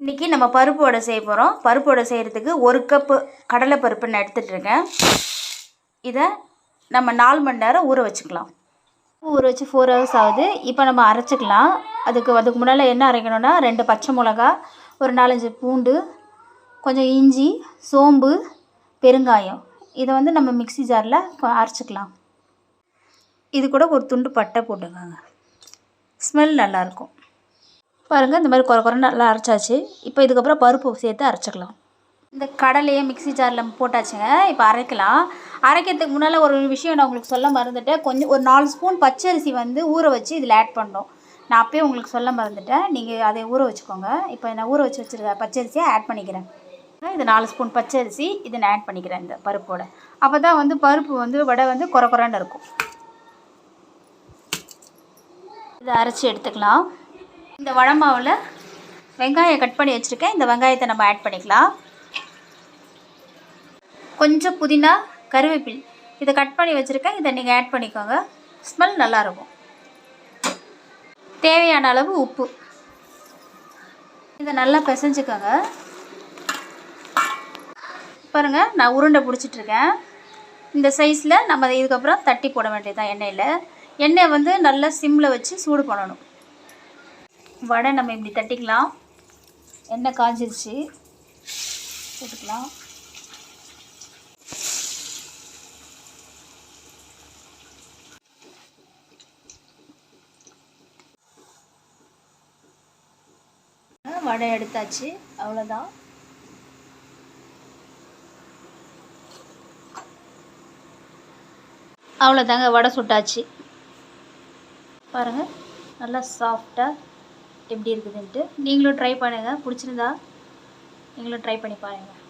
இன்றைக்கி நம்ம பருப்பு வடை செய்ய போகிறோம். பருப்பு வடை செய்கிறதுக்கு 1 கப்பு கடலை பருப்பு நான் எடுத்துகிட்ருக்கேன். இதை நம்ம 4 மணி நேரம் ஊற வச்சுக்கலாம். ஊற வச்சு 4 ஹவர்ஸ் ஆகுது. இப்போ நம்ம அரைச்சிக்கலாம். அதுக்கு முன்னால் என்ன அரைக்கணும்னா 2 பச்சை மிளகா, ஒரு 4-5 பூண்டு, கொஞ்சம் இஞ்சி, சோம்பு, பெருங்காயம். இதை வந்து நம்ம மிக்ஸி ஜாரில் அரைச்சிக்கலாம். இது கூட ஒரு துண்டு பட்டை போட்டுக்கோங்க. ஸ்மெல் நல்லாயிருக்கும். பாருங்கள், இந்த மாதிரி குறை நல்லா அரைச்சாச்சு. இப்போ இதுக்கப்புறம் பருப்பு சேர்த்து அரைச்சிக்கலாம். இந்த கடலையை மிக்ஸி ஜாரில் போட்டாச்சுங்க. இப்போ அரைக்கலாம். அரைக்கிறதுக்கு முன்னால் ஒரு விஷயம் நான் உங்களுக்கு சொல்ல மறந்துட்டேன். ஒரு 4 ஸ்பூன் பச்சரிசி வந்து ஊற வச்சு இதில் ஆட் பண்ணோம். நான் அப்போயே உங்களுக்கு சொல்ல மறந்துட்டேன். நீங்கள் அதை ஊற வச்சுக்கோங்க. இப்போ நான் ஊற வச்சுருக்க பச்சரிசியை ஆட் பண்ணிக்கிறேன். இது 4 ஸ்பூன் பச்சரிசி இதை நான் ஆட் பண்ணிக்கிறேன் இந்த பருப்போட. அப்போ தான் வந்து பருப்பு வந்து வடை வந்து குறைன்னு இருக்கும். இதை அரைச்சி எடுத்துக்கலாம். இந்த வடை மாவில் வெங்காயம் கட் பண்ணி வச்சுருக்கேன். இந்த வெங்காயத்தை நம்ம ஆட் பண்ணிக்கலாம். கொஞ்சம் புதினா, கருவேப்பிலை இதை கட் பண்ணி வச்சுருக்கேன். இதை நீங்கள் ஆட் பண்ணிக்கோங்க. ஸ்மெல் நல்லாயிருக்கும். தேவையான அளவு உப்பு. இதை நல்லா பிசைஞ்சுக்கோங்க. பாருங்கள், நான் உருண்டை பிடிச்சிட்ருக்கேன். இந்த சைஸில் நம்ம இதுக்கப்புறம் தட்டி போட வேண்டியதுதான் எண்ணெயில். எண்ணெய் வந்து நல்லா சிம்மில் வச்சு சூடு பண்ணணும். வடை நம்ம இப்படி தட்டிக்கலாம். எண்ணெய் காஞ்சிருச்சு, போட்டுக்கலாம். வடை எடுத்தாச்சு, அவ்வளோதான். அவ்வளோதாங்க, வடை சுட்டாச்சு. பாருங்கள், நல்லா சாஃப்டாக எப்படி இருக்குதுன்ட்டு. நீங்களும் ட்ரை பண்ணுங்கள். பிடிச்சிருந்தா நீங்களும் ட்ரை பண்ணி பாருங்கள்.